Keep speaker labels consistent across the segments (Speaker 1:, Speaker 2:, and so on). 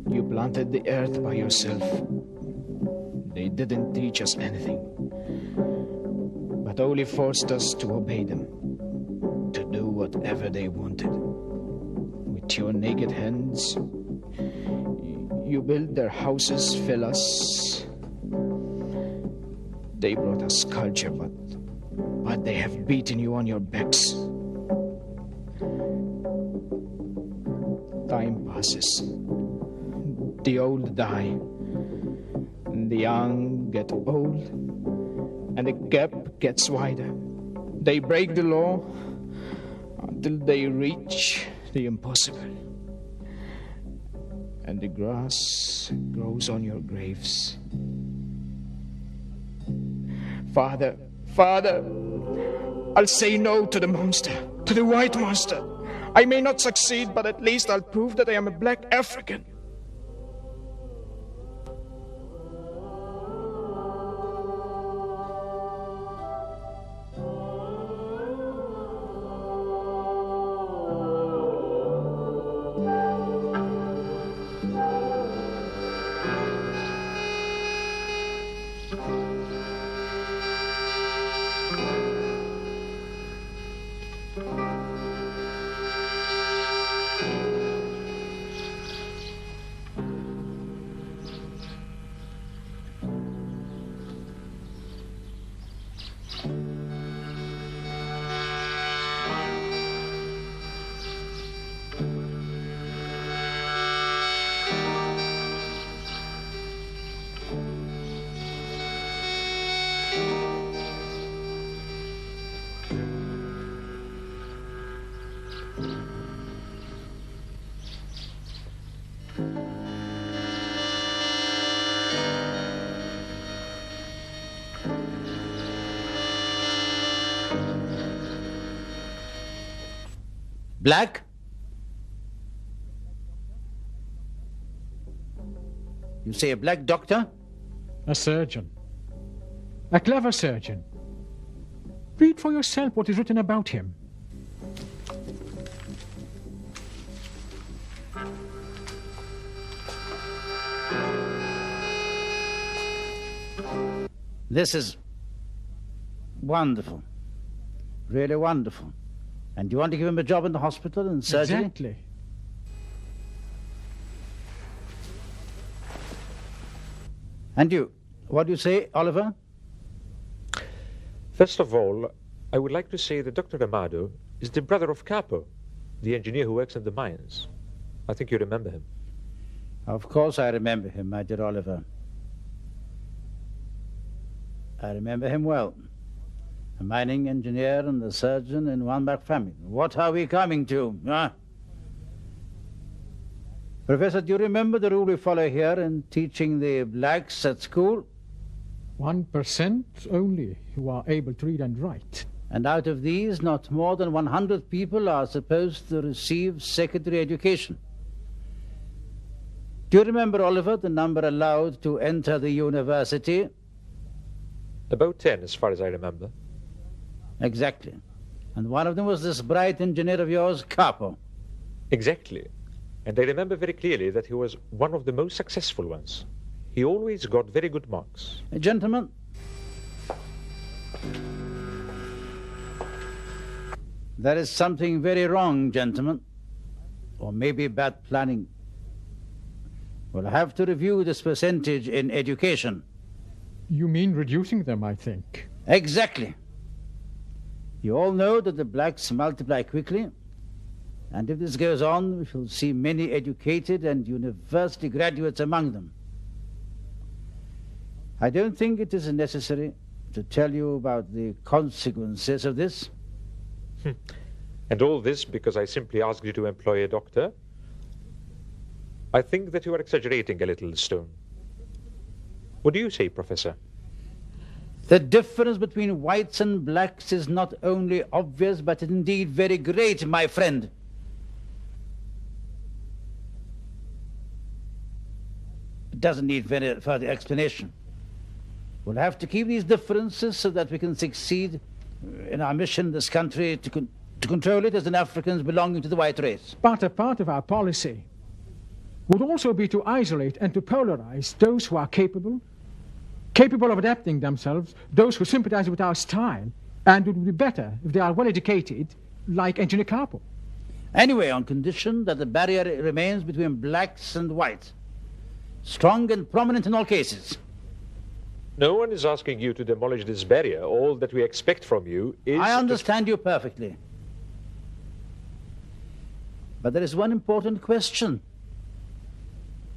Speaker 1: You planted the earth by yourself. They didn't teach us anything, but only forced us to obey them, to do whatever they wanted. With your naked hands, you built their houses, villas. They brought us culture, but they have beaten you on your backs. Time passes. The old die. The young get old. And the gap gets wider. They break the law until they reach the impossible. And the grass grows on your graves. Father, I'll say no to the monster, to the white monster. I may not succeed, but at least I'll prove that I am a black African.
Speaker 2: Black? You say a black doctor?
Speaker 3: A surgeon. A clever surgeon. Read for yourself what is written about him.
Speaker 2: This is wonderful. Really wonderful. And you want to give him a job in the hospital and surgery?
Speaker 3: Exactly.
Speaker 2: And you, what do you say, Oliver?
Speaker 4: First of all, I would like to say that Dr. Amado is the brother of Capo, the engineer who works in the mines. I think you remember him.
Speaker 2: Of course I remember him, my dear Oliver. I remember him well. A mining engineer and a surgeon in one black family. What are we coming to, huh? Professor, do you remember the rule we follow here in teaching the blacks at school?
Speaker 3: 1% only who are able to read and write.
Speaker 2: And out of these, not more than 100 people are supposed to receive secondary education. Do you remember, Oliver, the number allowed to enter the university?
Speaker 4: About 10, as far as I remember.
Speaker 2: Exactly. And one of them was this bright engineer of yours, Capo.
Speaker 4: Exactly. And I remember very clearly that he was one of the most successful ones. He always got very good marks.
Speaker 2: Gentlemen, there is something very wrong, gentlemen. Or maybe bad planning. We'll have to review this percentage in education.
Speaker 3: You mean reducing them, I think.
Speaker 2: Exactly. You all know that the blacks multiply quickly, and if this goes on, we shall see many educated and university graduates among them. I don't think it is necessary to tell you about the consequences of this.
Speaker 4: And all this because I simply asked you to employ a doctor? I think that you are exaggerating a little, Stone. What do you say, Professor?
Speaker 2: The difference between whites and blacks is not only obvious, but indeed very great, my friend. It doesn't need very further explanation. We'll have to keep these differences so that we can succeed in our mission in this country to to control it as in Africans belonging to the white race.
Speaker 3: But a part of our policy would also be to isolate and to polarize those who are capable of adapting themselves, those who sympathize with our style, and it would be better if they are well educated, like Engineer Capo.
Speaker 2: Anyway, on condition that the barrier remains between blacks and whites, strong and prominent in all cases.
Speaker 4: No one is asking you to demolish this barrier. All that we expect from you is...
Speaker 2: I understand you perfectly. But there is one important question.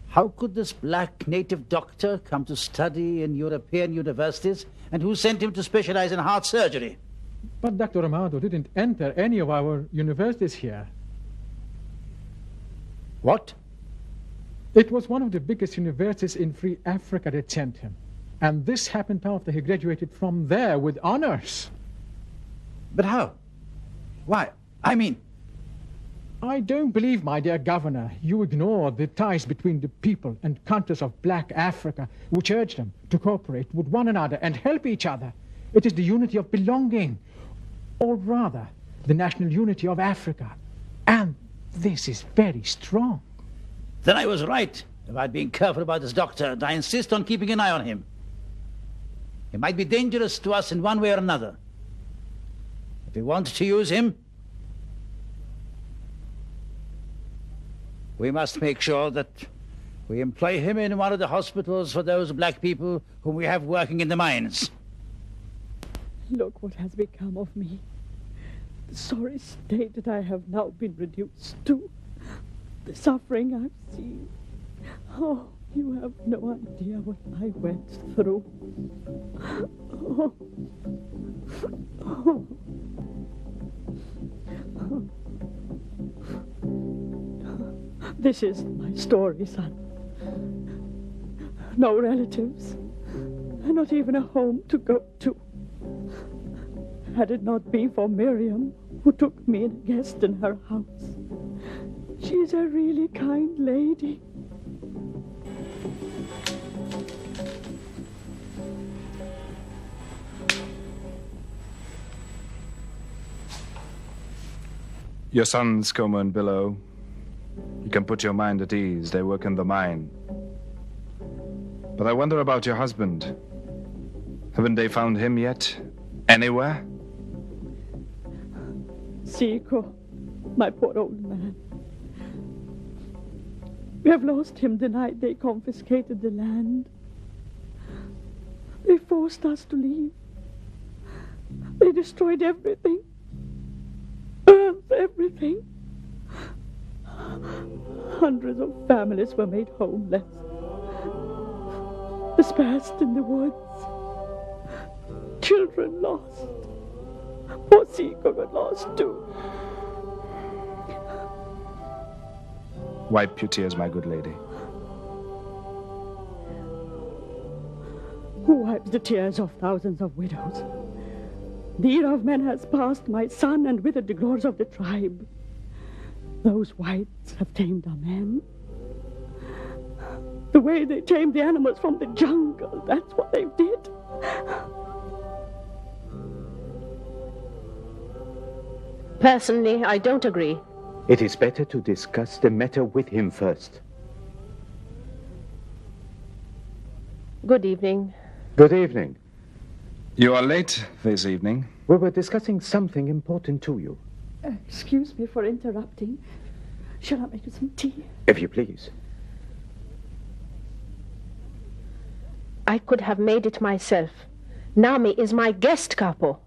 Speaker 2: How could this black native doctor come to study in European universities, and who sent him to specialize in heart surgery?
Speaker 3: But Dr. Amado didn't enter any of our universities here.
Speaker 2: What?
Speaker 3: It was one of the biggest universities in free Africa that sent him. And this happened after he graduated from there with honors.
Speaker 2: But how? Why? I mean...
Speaker 3: I don't believe, my dear Governor, you ignore the ties between the people and countries of black Africa, which urge them to cooperate with one another and help each other. It is the unity of belonging, or rather, the national unity of Africa. And this is very strong.
Speaker 2: Then I was right about being careful about this doctor, and I insist on keeping an eye on him. He might be dangerous to us in one way or another. If we want to use him, we must make sure that we employ him in one of the hospitals for those black people whom we have working in the mines.
Speaker 5: Look what has become of me. The sorry state that I have now been reduced to. The suffering I've seen. Oh, you have no idea what I went through. Oh. Oh. This is my story, son. No relatives, and not even a home to go to. Had it not been for Miriam, who took me in a guest in her house. She is a really kind lady.
Speaker 6: Your sons, Como and Billow. You can put your mind at ease. They work in the mine. But I wonder about your husband. Haven't they found him yet? Anywhere?
Speaker 5: Siko, my poor old man. We have lost him the night they confiscated the land. They forced us to leave. They destroyed everything. Earth, everything. Hundreds of families were made homeless. Dispersed in the woods. Children lost. Poor Siko got lost too.
Speaker 6: Wipe your tears, my good lady.
Speaker 5: Who wipes the tears of thousands of widows? The era of men has passed, my son, and with it the glories of the tribe. Those whites have tamed our men. The way they tamed the animals from the jungle, that's what they did.
Speaker 7: Personally, I don't agree.
Speaker 8: It is better to discuss the matter with him first.
Speaker 7: Good evening.
Speaker 8: Good evening.
Speaker 6: You are late this evening.
Speaker 8: We were discussing something important to you.
Speaker 5: Excuse me for interrupting. Shall I make you some tea?
Speaker 8: If you please.
Speaker 7: I could have made it myself. Nami is my guest, Capo.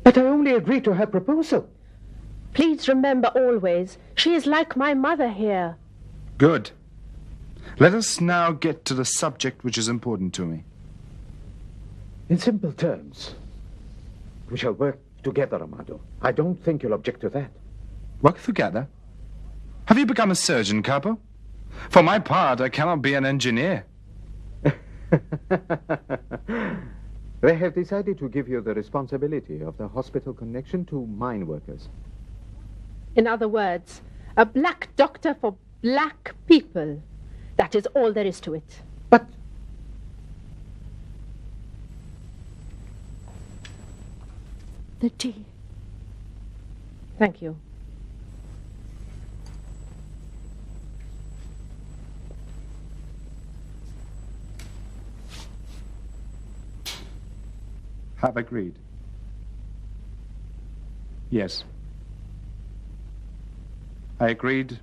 Speaker 8: But I only agreed to her proposal.
Speaker 7: Please remember always, she is like my mother here.
Speaker 6: Good. Let us now get to the subject which is important to me.
Speaker 8: In simple terms, we shall work together, Amado. I don't think you'll object to that.
Speaker 6: Work together? Have you become a surgeon, Capo? For my part, I cannot be an engineer.
Speaker 8: They have decided to give you the responsibility of the hospital connection to mine workers.
Speaker 7: In other words, a black doctor for black people. That is all there is to it.
Speaker 8: But...
Speaker 5: The tea.
Speaker 7: Thank you.
Speaker 6: Have agreed. Yes. I agreed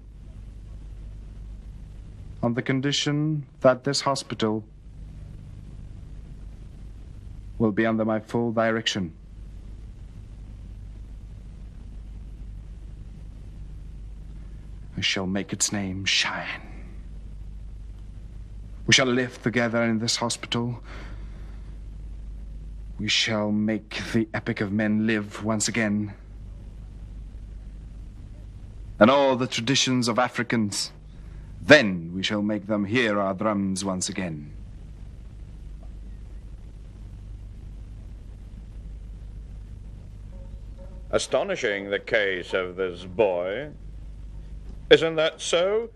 Speaker 6: on the condition that this hospital will be under my full direction. I shall make its name shine. We shall live together in this hospital. We shall make the epic of men live once again. And all the traditions of Africans, then we shall make them hear our drums once again.
Speaker 9: Astonishing, the case of this boy. Isn't that so?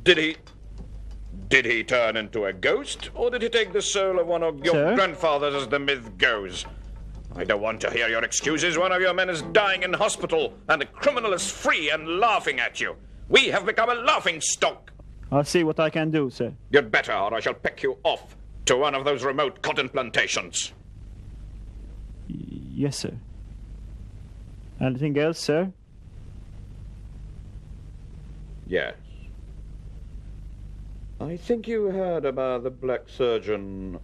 Speaker 9: Did he turn into a ghost, or did he take the soul of one of your grandfathers, as the myth goes? I don't want to hear your excuses. One of your men is dying in hospital, and the criminal is free and laughing at you. We have become a laughing stock.
Speaker 10: I'll see what I can do, sir.
Speaker 9: You'd better, or I shall pick you off to one of those remote cotton plantations.
Speaker 10: Yes, sir. Anything else, sir?
Speaker 9: Yes. I think you heard about the black surgeon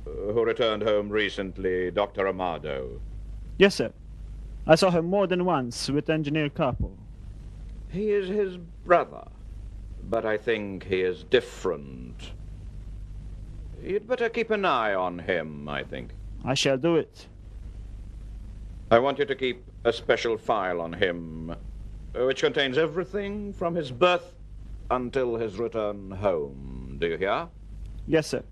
Speaker 9: who returned home recently, Dr. Amado.
Speaker 10: Yes, sir. I saw him more than once with Engineer Capo.
Speaker 9: He is his brother, but I think he is different. You'd better keep an eye on him, I think.
Speaker 10: I shall do it.
Speaker 9: I want you to keep a special file on him, which contains everything from his birth until his return home. Do you hear?
Speaker 10: Yes, sir.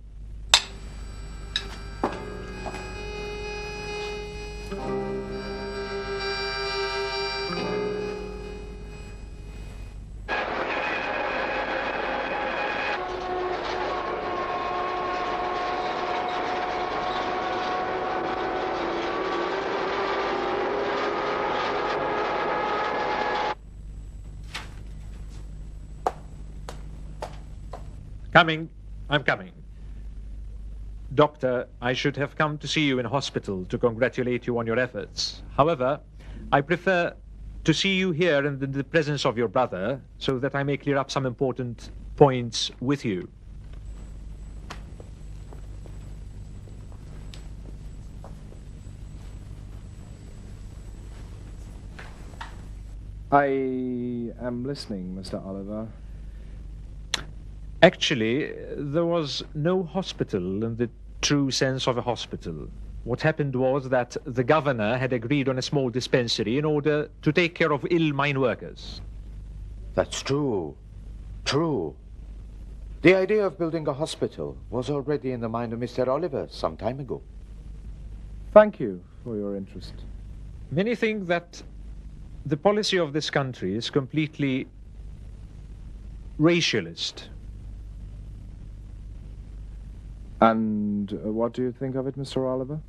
Speaker 4: Coming. I'm coming. Doctor, I should have come to see you in hospital to congratulate you on your efforts. However, I prefer to see you here in the presence of your brother so that I may clear up some important points with you.
Speaker 6: I am listening, Mr. Oliver.
Speaker 4: Actually, there was no hospital in the true sense of a hospital. What happened was that the governor had agreed on a small dispensary in order to take care of ill mine workers.
Speaker 8: That's true. True. The idea of building a hospital was already in the mind of Mr. Oliver some time ago.
Speaker 6: Thank you for your interest.
Speaker 4: Many think that the policy of this country is completely racialist.
Speaker 6: And what do you think of it, Mr. Oliver?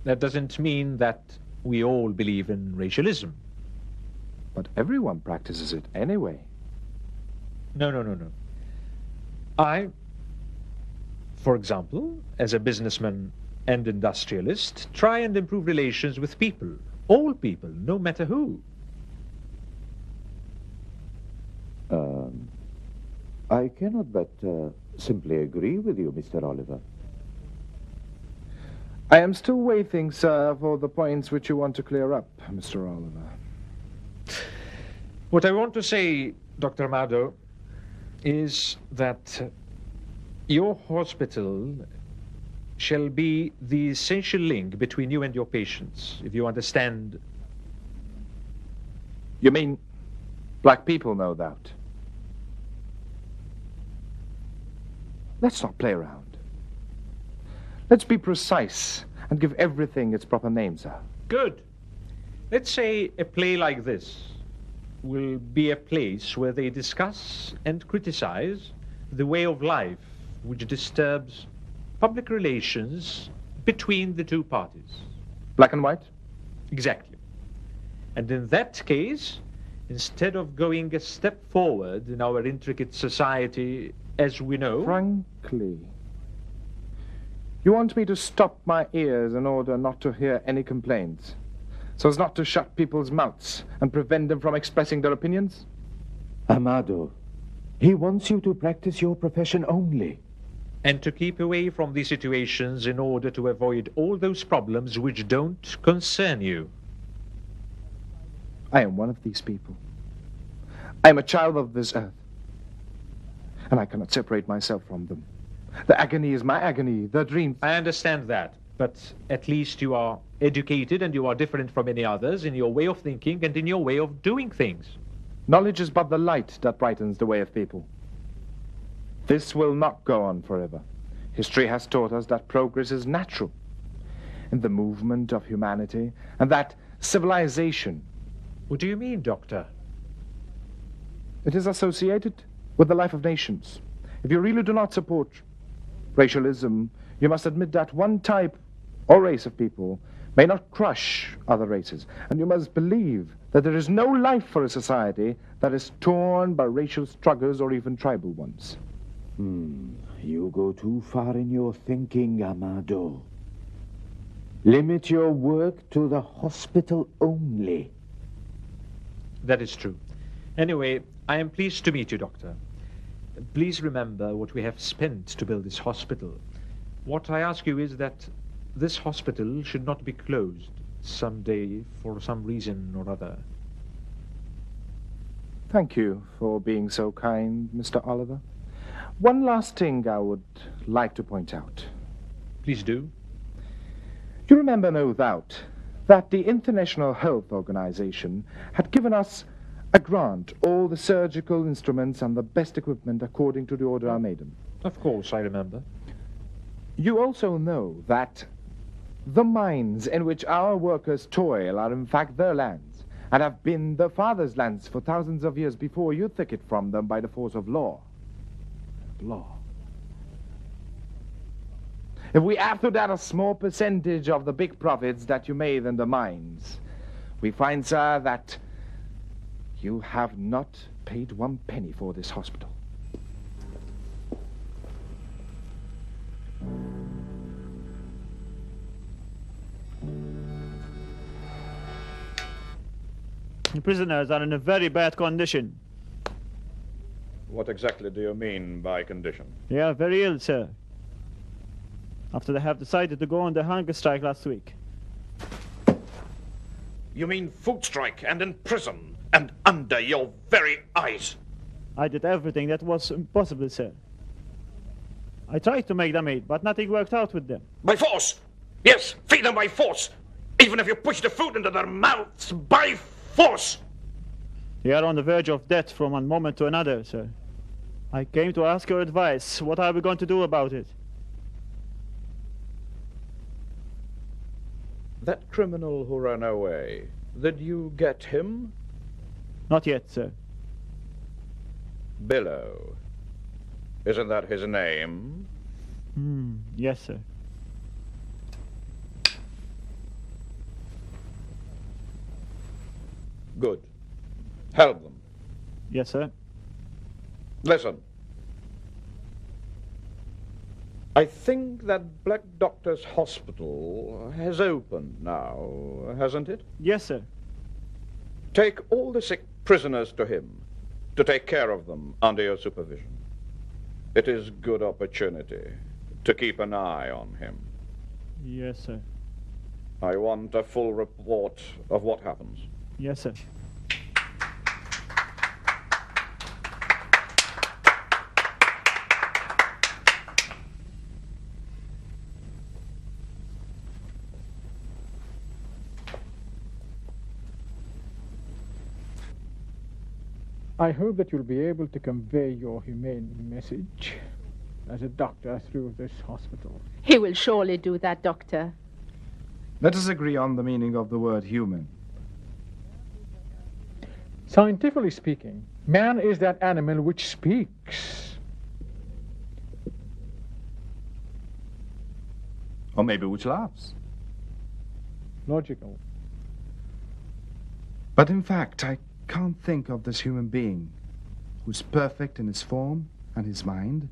Speaker 4: That doesn't mean that we all believe in racialism.
Speaker 6: But everyone practices it anyway.
Speaker 4: No. I, for example, as a businessman and industrialist, try and improve relations with people. All people, no matter who.
Speaker 8: I cannot but simply agree with you, Mr. Oliver.
Speaker 6: I am still waiting, sir, for the points which you want to clear up, Mr. Oliver.
Speaker 4: What I want to say, Dr. Amado, is that your hospital shall be the essential link between you and your patients, if you understand.
Speaker 6: You mean black people, no doubt? Let's not play around. Let's be precise and give everything its proper name, sir.
Speaker 4: Good. Let's say a play like this will be a place where they discuss and criticize the way of life which disturbs public relations between the two parties.
Speaker 6: Black and white?
Speaker 4: Exactly. And in that case, instead of going a step forward in our intricate society as we know...
Speaker 11: Frankly, you want me to stop my ears in order not to hear any complaints, so as not to shut people's mouths and prevent them from expressing their opinions?
Speaker 8: Amado, he wants you to practice your profession only.
Speaker 4: And to keep away from these situations in order to avoid all those problems which don't concern you.
Speaker 11: I am one of these people. I am a child of this earth, and I cannot separate myself from them. The agony is my agony, the dream...
Speaker 4: I understand that, but at least you are educated and you are different from any others in your way of thinking and in your way of doing things.
Speaker 11: Knowledge is but the light that brightens the way of people. This will not go on forever. History has taught us that progress is natural in the movement of humanity, and that civilization...
Speaker 4: What do you mean, Doctor?
Speaker 11: It is associated with the life of nations. If you really do not support racialism, you must admit that one type or race of people may not crush other races, and you must believe that there is no life for a society that is torn by racial struggles or even tribal ones.
Speaker 8: You go too far in your thinking, Amado. Limit your work to the hospital only.
Speaker 4: That is true. Anyway, I am pleased to meet you, Doctor. Please remember what we have spent to build this hospital. What I ask you is that this hospital should not be closed someday for some reason or other.
Speaker 11: Thank you for being so kind, Mr. Oliver. One last thing I would like to point out.
Speaker 4: Please do.
Speaker 11: You remember, no doubt, that the International Health Organization had given us a grant, all the surgical instruments and the best equipment according to the order I made them.
Speaker 4: Of course, I remember.
Speaker 11: You also know that the mines in which our workers toil are in fact their lands, and have been their fathers' lands for thousands of years before you took it from them by the force of law. If we add to that a small percentage of the big profits that you made in the mines, we find, sir, that you have not paid 1 penny for this hospital.
Speaker 10: The prisoners are in a very bad condition.
Speaker 9: What exactly do you mean by condition?
Speaker 10: They are very ill, sir. After they have decided to go on the hunger strike last week.
Speaker 9: You mean food strike and in prison and under your very eyes?
Speaker 10: I did everything that was possible, sir. I tried to make them eat, but nothing worked out with them.
Speaker 9: By force! Yes, feed them by force! Even if you push the food into their mouths by force!
Speaker 10: They are on the verge of death from one moment to another, sir. I came to ask your advice. What are we going to do about it?
Speaker 9: That criminal who ran away, did you get him?
Speaker 10: Not yet, sir.
Speaker 9: Billow. Isn't that his name?
Speaker 10: Yes, sir.
Speaker 9: Good. Help them.
Speaker 10: Yes, sir.
Speaker 9: Listen. I think that Black Doctor's hospital has opened now, hasn't it?
Speaker 10: Yes, sir.
Speaker 9: Take all the sick prisoners to him, to take care of them under your supervision. It is good opportunity to keep an eye on him.
Speaker 10: Yes, sir.
Speaker 9: I want a full report of what happens.
Speaker 10: Yes, sir.
Speaker 3: I hope that you'll be able to convey your humane message as a doctor through this hospital.
Speaker 7: He will surely do that, Doctor.
Speaker 6: Let us agree on the meaning of the word human.
Speaker 3: Scientifically speaking, man is that animal which speaks.
Speaker 6: Or maybe which laughs.
Speaker 3: Logical.
Speaker 6: But in fact, I can't think of this human being who's perfect in his form and his mind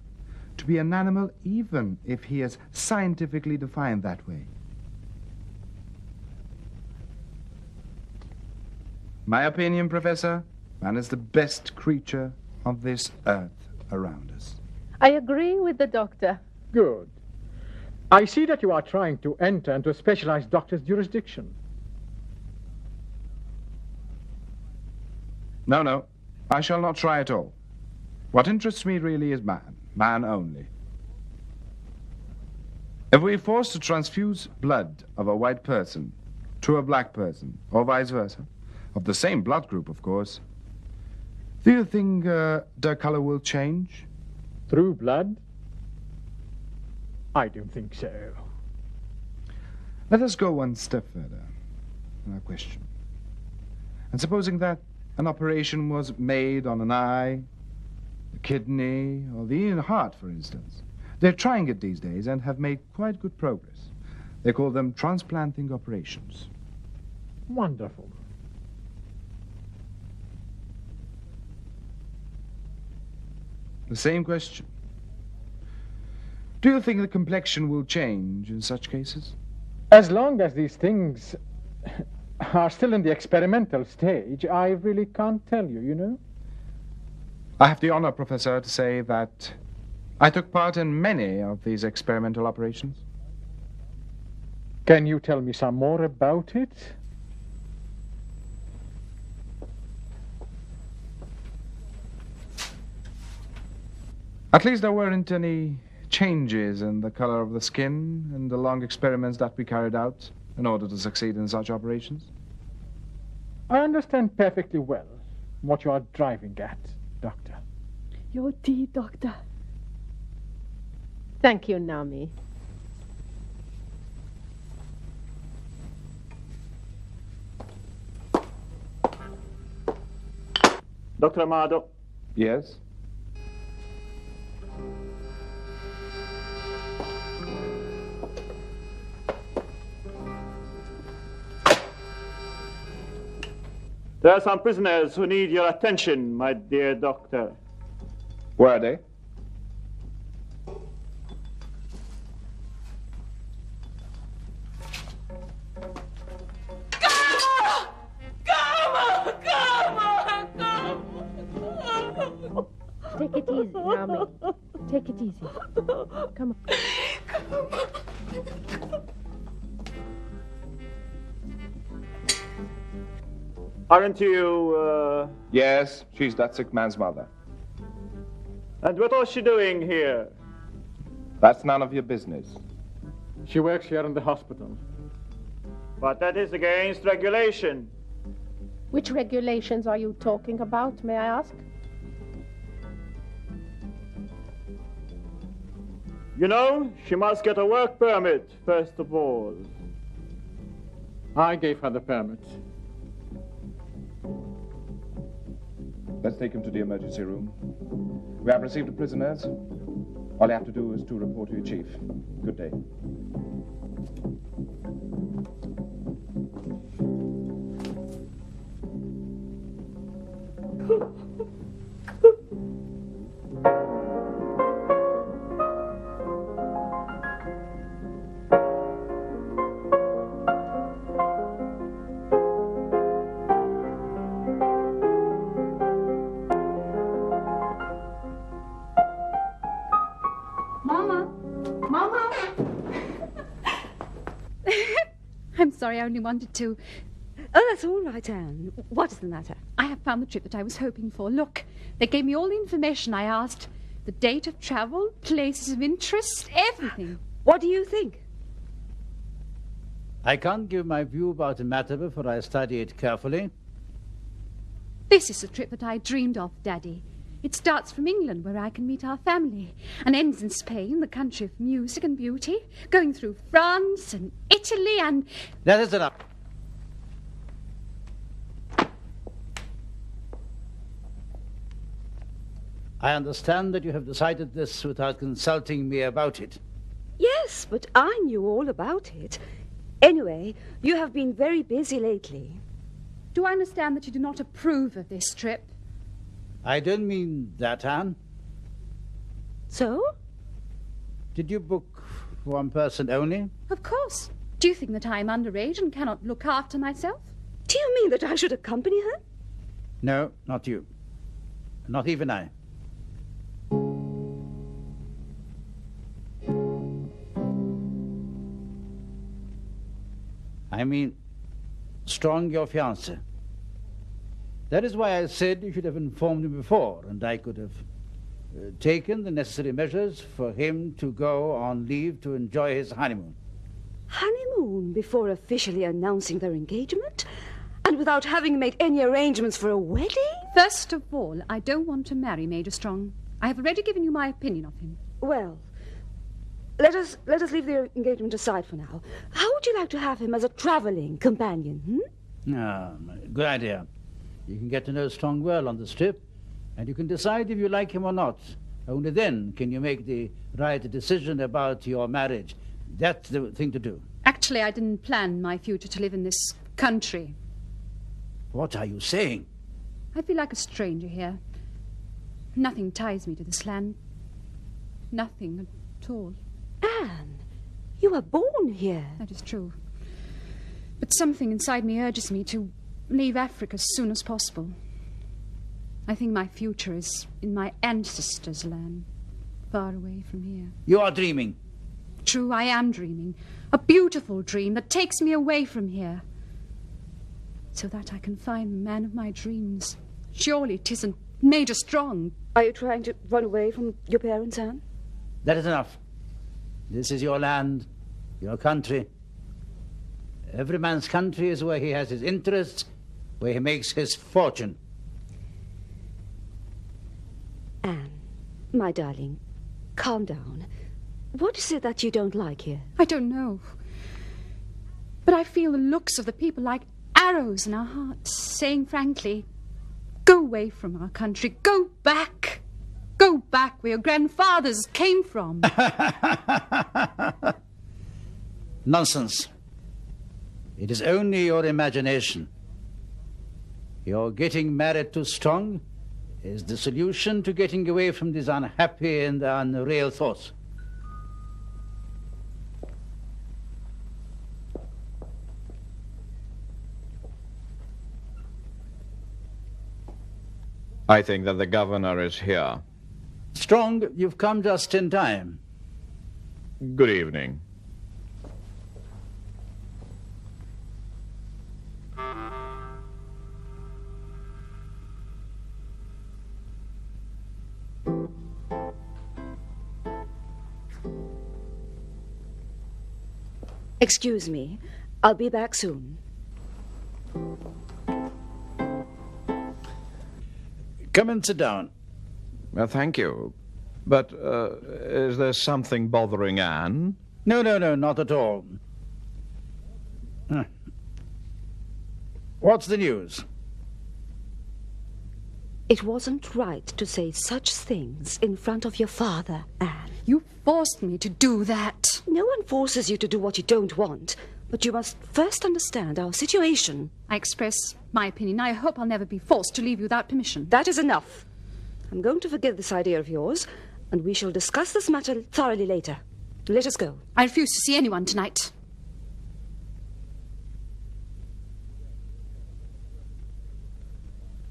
Speaker 6: to be an animal, even if he is scientifically defined that way. My opinion, Professor, man is the best creature on this earth around us.
Speaker 7: I agree with the doctor.
Speaker 3: Good. I see that you are trying to enter into a specialized doctor's jurisdiction.
Speaker 6: No, I shall not try at all. What interests me really is man only. If we're forced to transfuse blood of a white person to a black person, or vice versa, of the same blood group, of course, do you think their color will change?
Speaker 3: Through blood? I don't think so.
Speaker 6: Let us go one step further in our question. And supposing that an operation was made on an eye, the kidney, or the heart, for instance. They're trying it these days and have made quite good progress. They call them transplanting operations.
Speaker 3: Wonderful.
Speaker 6: The same question. Do you think the complexion will change in such cases?
Speaker 3: As long as these things are still in the experimental stage, I really can't tell you, you know?
Speaker 6: I have the honor, Professor, to say that I took part in many of these experimental operations.
Speaker 3: Can you tell me some more about it?
Speaker 6: At least there weren't any changes in the color of the skin in the long experiments that we carried out in order to succeed in such operations.
Speaker 3: I understand perfectly well what you are driving at, Doctor.
Speaker 5: Your tea, Doctor.
Speaker 7: Thank you, Nami.
Speaker 10: Dr. Amado.
Speaker 6: Yes?
Speaker 10: There are some prisoners who need your attention, my dear doctor.
Speaker 6: Where are they?
Speaker 7: Take it easy, Nami. Take it easy. Come on.
Speaker 10: Aren't you,
Speaker 6: Yes, she's that sick man's mother.
Speaker 10: And what was she doing here?
Speaker 6: That's none of your business.
Speaker 3: She works here in the hospital.
Speaker 10: But that is against regulation.
Speaker 7: Which regulations are you talking about, may I ask?
Speaker 10: You know, she must get a work permit, first of all.
Speaker 3: I gave her the permit.
Speaker 6: Let's take him to the emergency room. We have received the prisoners. All you have to do is to report to your chief. Good day.
Speaker 12: I'm sorry, I only wanted to...
Speaker 13: Oh, that's all right, Anne. What is the matter?
Speaker 12: I have found the trip that I was hoping for. Look, they gave me all the information I asked. The date of travel, places of interest, everything.
Speaker 13: What do you think?
Speaker 2: I can't give my view about the matter before I study it carefully.
Speaker 12: This is the trip that I dreamed of, Daddy. It starts from England, where I can meet our family, and ends in Spain, the country of music and beauty, going through France and Italy and...
Speaker 2: That is enough. I understand that you have decided this without consulting me about it.
Speaker 13: Yes, but I knew all about it. Anyway, you have been very busy lately.
Speaker 12: Do I understand that you do not approve of this trip?
Speaker 2: I don't mean that, Anne.
Speaker 13: So?
Speaker 2: Did you book for one person only?
Speaker 12: Of course. Do you think that I am underage and cannot look after myself?
Speaker 13: Do you mean that I should accompany her?
Speaker 2: No, not you. Not even I. I mean, Strong, your fiancé. That is why I said you should have informed me before, and I could have taken the necessary measures for him to go on leave to enjoy his honeymoon.
Speaker 13: Honeymoon before officially announcing their engagement? And without having made any arrangements for a wedding?
Speaker 12: First of all, I don't want to marry Major Strong. I have already given you my opinion of him.
Speaker 13: Well, let us leave the engagement aside for now. How would you like to have him as a travelling companion?
Speaker 2: Good idea. You can get to know Strong well on this trip, and you can decide if you like him or not. Only then can you make the right decision about your marriage. That's the thing to do.
Speaker 12: Actually, I didn't plan my future to live in this country.
Speaker 2: What are you saying?
Speaker 12: I feel like a stranger here. Nothing ties me to this land. Nothing at all.
Speaker 13: Anne, you were born here.
Speaker 12: That is true. But something inside me urges me to leave Africa as soon as possible. I think my future is in my ancestors' land, far away from here.
Speaker 2: You are dreaming.
Speaker 12: True, I am dreaming. A beautiful dream that takes me away from here, so that I can find the man of my dreams. Surely it isn't Major Strong.
Speaker 13: Are you trying to run away from your parents, Anne?
Speaker 2: That is enough. This is your land, your country. Every man's country is where he has his interests, where he makes his fortune.
Speaker 13: Anne, my darling, calm down. What is it that you don't like here?
Speaker 12: I don't know. But I feel the looks of the people like arrows in our hearts, saying frankly, go away from our country, go back. Go back where your grandfathers came from.
Speaker 2: Nonsense. It is only your imagination. Your getting married to Strong is the solution to getting away from these unhappy and unreal thoughts.
Speaker 9: I think that the governor is here.
Speaker 2: Strong, you've come just in time.
Speaker 9: Good evening.
Speaker 13: Excuse me. I'll be back soon.
Speaker 2: Come and sit down.
Speaker 9: Thank you. But is there something bothering Anne?
Speaker 2: No, not at all. What's the news?
Speaker 13: It wasn't right to say such things in front of your father, Anne.
Speaker 12: You forced me to do that.
Speaker 13: No one forces you to do what you don't want, but you must first understand our situation.
Speaker 12: I express my opinion. I hope I'll never be forced to leave you without permission.
Speaker 13: That is enough. I'm going to forget this idea of yours, and we shall discuss this matter thoroughly later. Let us go.
Speaker 12: I refuse to see anyone tonight.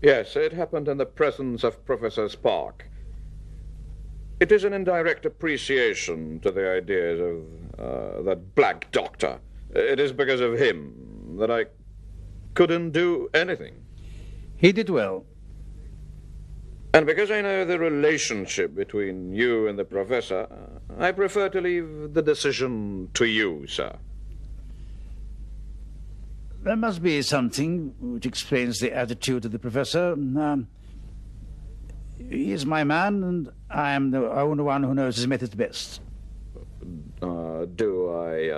Speaker 9: Yes, it happened in the presence of Professor Spark. It is an indirect appreciation to the ideas of that black doctor. It is because of him that I couldn't do anything.
Speaker 2: He did well.
Speaker 9: And because I know the relationship between you and the professor, I prefer to leave the decision to you, sir.
Speaker 2: There must be something which explains the attitude of the professor. He is my man, and I am the only one who knows his methods best.
Speaker 9: Do I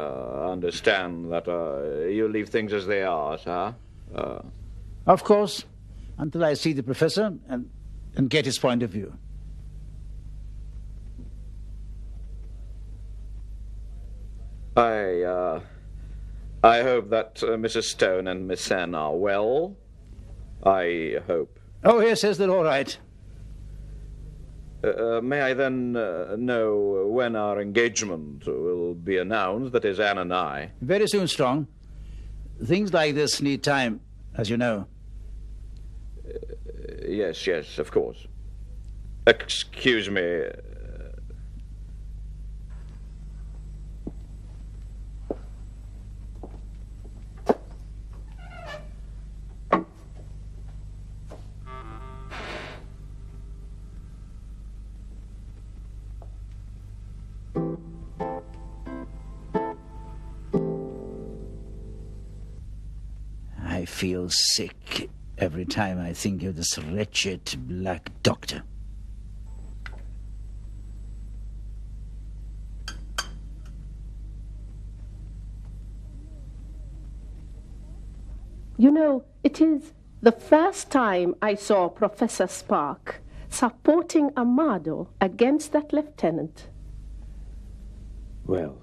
Speaker 9: understand that you leave things as they are, sir?
Speaker 2: Of course, until I see the professor and get his point of view.
Speaker 9: I hope that Mrs. Stone and Miss Anne are well. I hope.
Speaker 2: Oh, he says they're all right.
Speaker 9: May I then know when our engagement will be announced, that is, Anne and I?
Speaker 2: Very soon, Strong. Things like this need time, as you know.
Speaker 9: Yes, of course. Excuse me.
Speaker 2: I feel sick every time I think of this wretched black doctor.
Speaker 7: You know, it is the first time I saw Professor Spark supporting Amado against that lieutenant.
Speaker 8: Well,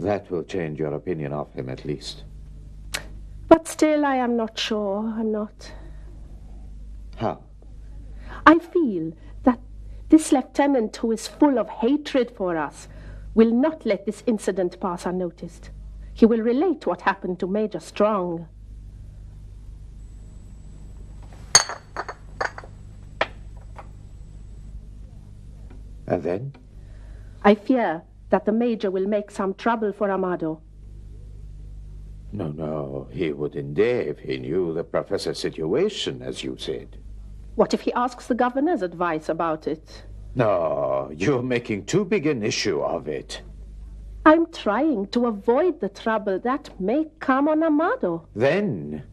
Speaker 8: that will change your opinion of him at least.
Speaker 7: But still, I am not sure. I'm not.
Speaker 8: How?
Speaker 7: I feel that this lieutenant, who is full of hatred for us, will not let this incident pass unnoticed. He will relate what happened to Major Strong.
Speaker 8: And then?
Speaker 7: I fear that the Major will make some trouble for Amado.
Speaker 8: No, he wouldn't dare if he knew the professor's situation, as you said.
Speaker 7: What if he asks the governor's advice about it?
Speaker 8: No, you're making too big an issue of it.
Speaker 7: I'm trying to avoid the trouble that may come on Amado.
Speaker 8: Then,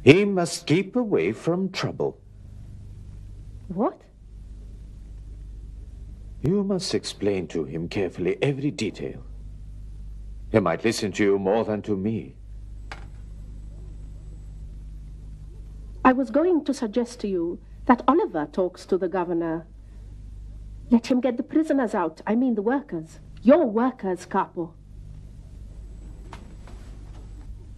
Speaker 8: he must keep away from trouble.
Speaker 7: What?
Speaker 8: You must explain to him carefully every detail. He might listen to you more than to me.
Speaker 7: I was going to suggest to you that Oliver talks to the governor. Let him get the prisoners out. I mean the workers. Your workers, Capo.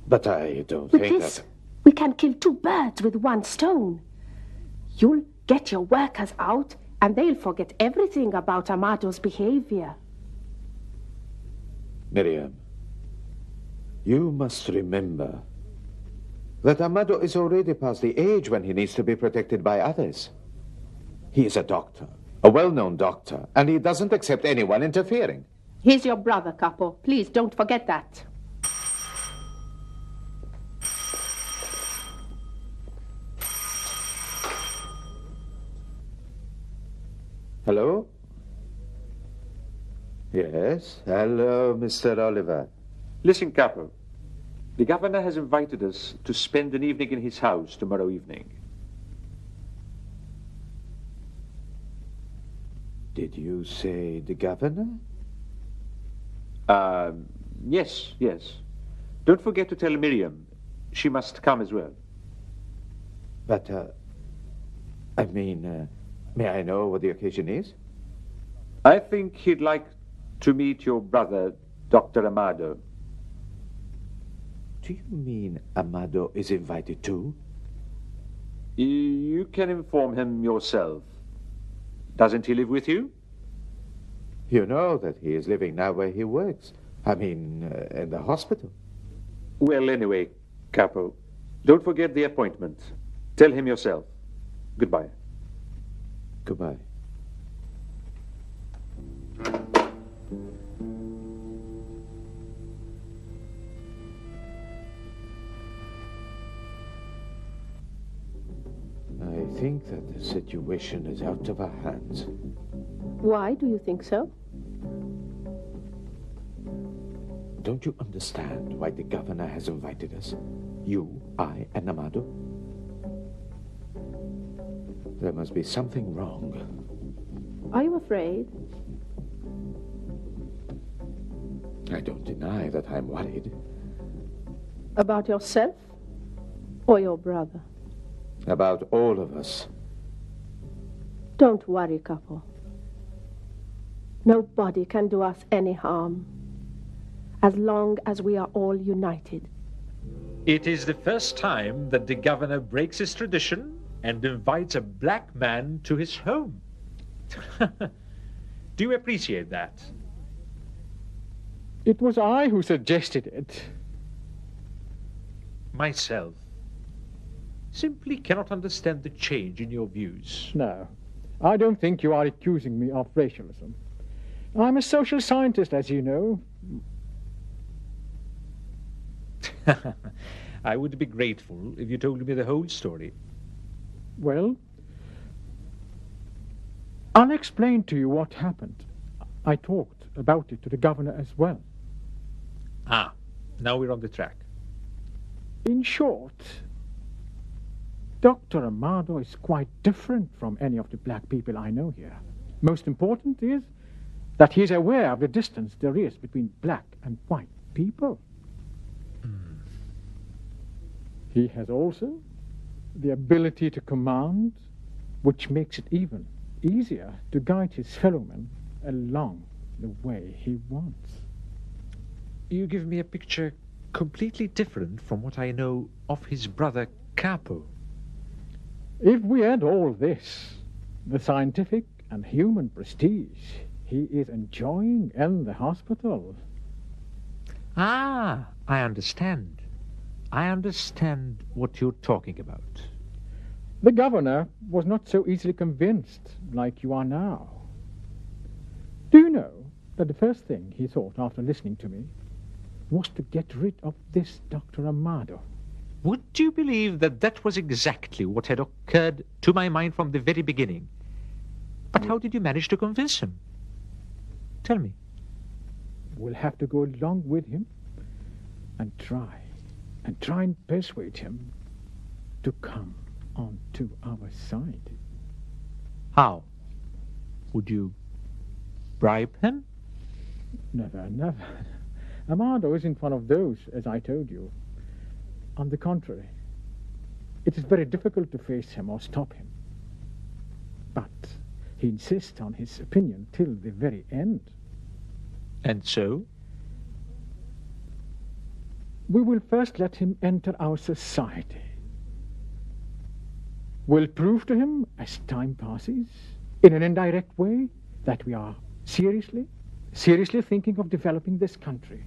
Speaker 8: But I don't
Speaker 7: With
Speaker 8: think
Speaker 7: this,
Speaker 8: that...
Speaker 7: we can kill two birds with one stone. You'll get your workers out, and they'll forget everything about Amado's behavior.
Speaker 8: Miriam, you must remember that Amado is already past the age when he needs to be protected by others. He is a doctor, a well-known doctor, and he doesn't accept anyone interfering.
Speaker 7: He's your brother, Capo. Please don't forget that.
Speaker 8: Hello? Yes, hello, Mr. Oliver.
Speaker 4: Listen, Capo. The governor has invited us to spend an evening in his house tomorrow evening.
Speaker 8: Did you say the governor?
Speaker 4: Yes. Don't forget to tell Miriam. She must come as well.
Speaker 8: But, may I know what the occasion is?
Speaker 4: I think he'd like to meet your brother, Dr. Amado.
Speaker 8: Do you mean Amado is invited too?
Speaker 4: You can inform him yourself. Doesn't he live with you?
Speaker 8: You know that he is living now where he works. In the hospital.
Speaker 4: Well, anyway, Capo, don't forget the appointment. Tell him yourself. Goodbye.
Speaker 8: Goodbye. I think that the situation is out of our hands.
Speaker 7: Why do you think so?
Speaker 8: Don't you understand why the governor has invited us? You, I, and Amado? There must be something wrong.
Speaker 7: Are you afraid?
Speaker 8: I don't deny that I'm worried.
Speaker 7: About yourself or your brother?
Speaker 8: About all of us.
Speaker 7: Don't worry, Capo. Nobody can do us any harm as long as we are all united.
Speaker 4: It is the first time that the governor breaks his tradition and invites a black man to his home. Do you appreciate that?
Speaker 3: It was I who suggested it.
Speaker 4: Myself simply cannot understand the change in your views.
Speaker 3: No, I don't think you are accusing me of racialism. I'm a social scientist, as you know.
Speaker 4: I would be grateful if you told me the whole story.
Speaker 3: Well, I'll explain to you what happened. I talked about it to the governor as well.
Speaker 4: Ah, now we're on the track.
Speaker 3: In short, Dr. Amado is quite different from any of the black people I know here. Most important is that he is aware of the distance there is between black and white people. He has also the ability to command, which makes it even easier to guide his fellow men along the way he wants.
Speaker 4: You give me a picture completely different from what I know of his brother Capo.
Speaker 3: If we add all this, the scientific and human prestige he is enjoying in the hospital.
Speaker 4: Ah, I understand. I understand what you're talking about.
Speaker 3: The governor was not so easily convinced like you are now. Do you know that the first thing he thought after listening to me was to get rid of this Dr. Amado?
Speaker 4: Would you believe that that was exactly what had occurred to my mind from the very beginning? But how did you manage to convince him? Tell me.
Speaker 3: We'll have to go along with him and try and persuade him to come onto our side.
Speaker 4: How? Would you bribe him?
Speaker 3: Never, never. Amado isn't one of those, as I told you. On the contrary, it is very difficult to face him or stop him. But he insists on his opinion till the very end.
Speaker 4: And so?
Speaker 3: We will first let him enter our society. We'll prove to him, as time passes, in an indirect way, that we are seriously thinking of developing this country,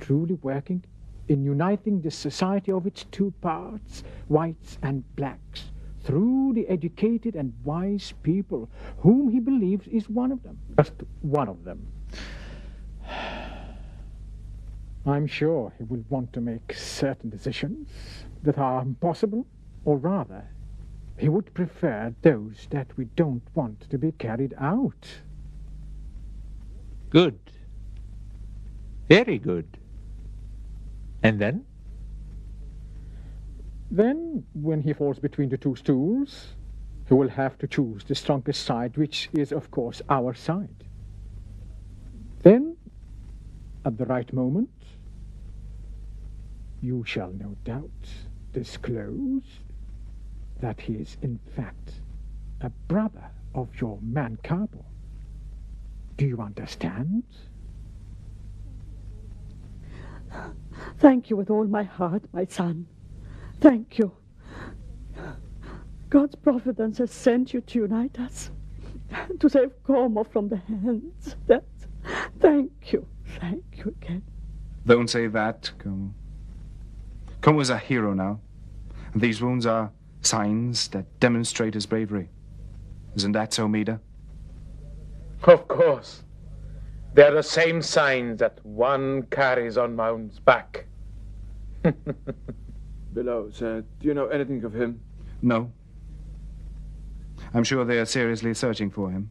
Speaker 3: truly working in uniting the society of its two parts, whites and blacks, through the educated and wise people whom he believes is one of them, just one of them. I'm sure he will want to make certain decisions that are impossible, or rather, he would prefer those that we don't want to be carried out.
Speaker 4: Good. Very good. And then?
Speaker 3: Then, when he falls between the two stools, he will have to choose the strongest side, which is, of course, our side. Then, at the right moment, you shall no doubt disclose that he is, in fact, a brother of your man Cabo. Do you understand?
Speaker 5: Thank you with all my heart, my son. Thank you. God's providence has sent you to unite us, to save Como from the hands. Thank you again.
Speaker 6: Don't say that, Como. Como is a hero now. And these wounds are signs that demonstrate his bravery. Isn't that so, Mida?
Speaker 11: Of course. They're the same signs that one carries on one's back.
Speaker 14: Below, sir, do you know anything of him?
Speaker 6: No. I'm sure they are seriously searching for him.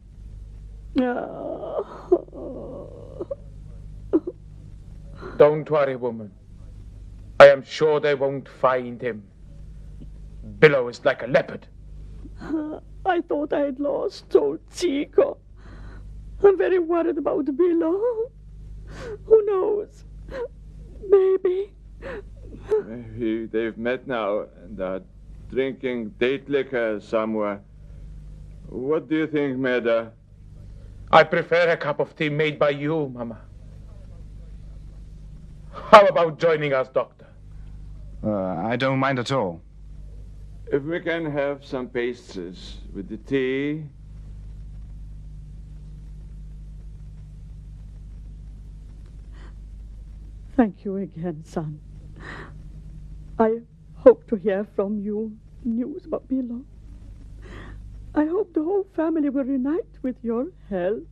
Speaker 11: Don't worry, woman. I am sure they won't find him. Below is like a leopard.
Speaker 5: I thought I had lost old Chico. I'm very worried about Below. Who knows? Maybe
Speaker 14: they've met now and are drinking date liquor somewhere. What do you think, Meda?
Speaker 11: I prefer a cup of tea made by you, Mama. How about joining us, Doctor?
Speaker 6: I don't mind at all.
Speaker 14: If we can have some pastries with the tea.
Speaker 5: Thank you again, son. I hope to hear from you news about Bilo. I hope the whole family will reunite with your help.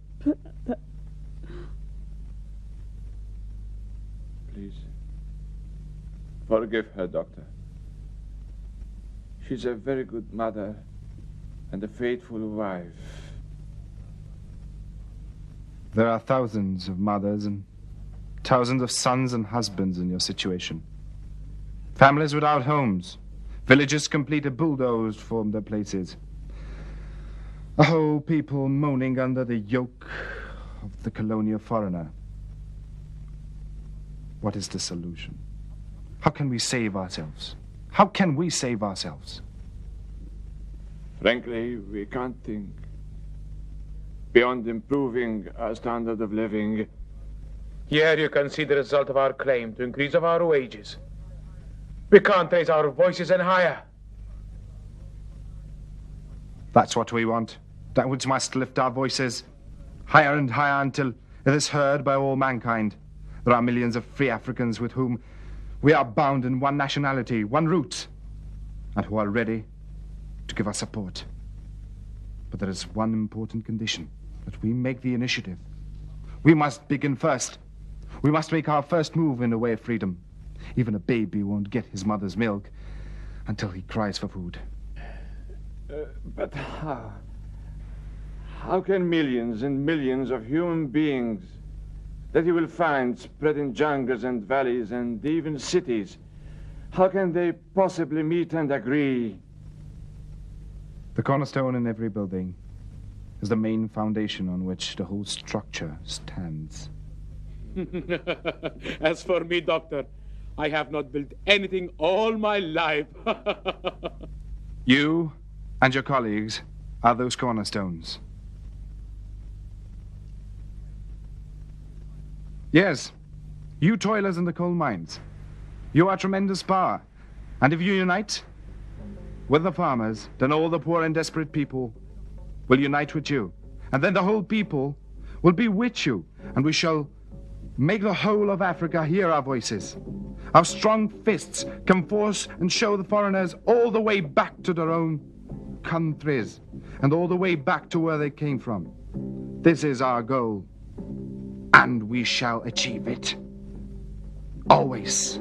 Speaker 14: Please, forgive her, Doctor. She's a very good mother and a faithful wife.
Speaker 6: There are thousands of mothers and thousands of sons and husbands in your situation. Families without homes. Villages completely bulldozed from their places. A whole people moaning under the yoke of the colonial foreigner. What is the solution? How can we save ourselves? How can we save ourselves?
Speaker 14: Frankly, we can't think beyond improving our standard of living.
Speaker 15: Here you can see the result of our claim to increase of our wages. We can't raise our voices any higher.
Speaker 6: That's what we want. That which must lift our voices higher and higher until it is heard by all mankind. There are millions of free Africans with whom we are bound in one nationality, one root, and who are ready to give us support. But there is one important condition, that we make the initiative. We must begin first. We must make our first move in the way of freedom. Even a baby won't get his mother's milk until he cries for food.
Speaker 14: But how can millions and millions of human beings that he will find spread in jungles and valleys and even cities, how can they possibly meet and agree?
Speaker 6: The cornerstone in every building is the main foundation on which the whole structure stands.
Speaker 15: As for me, Doctor, I have not built anything all my life.
Speaker 6: You and your colleagues are those cornerstones. Yes, you toilers in the coal mines. You are tremendous power. And if you unite with the farmers, then all the poor and desperate people will unite with you. And then the whole people will be with you. And we shall make the whole of Africa hear our voices. Our strong fists can force and show the foreigners all the way back to their own countries and all the way back to where they came from. This is our goal, and we shall achieve it. Always.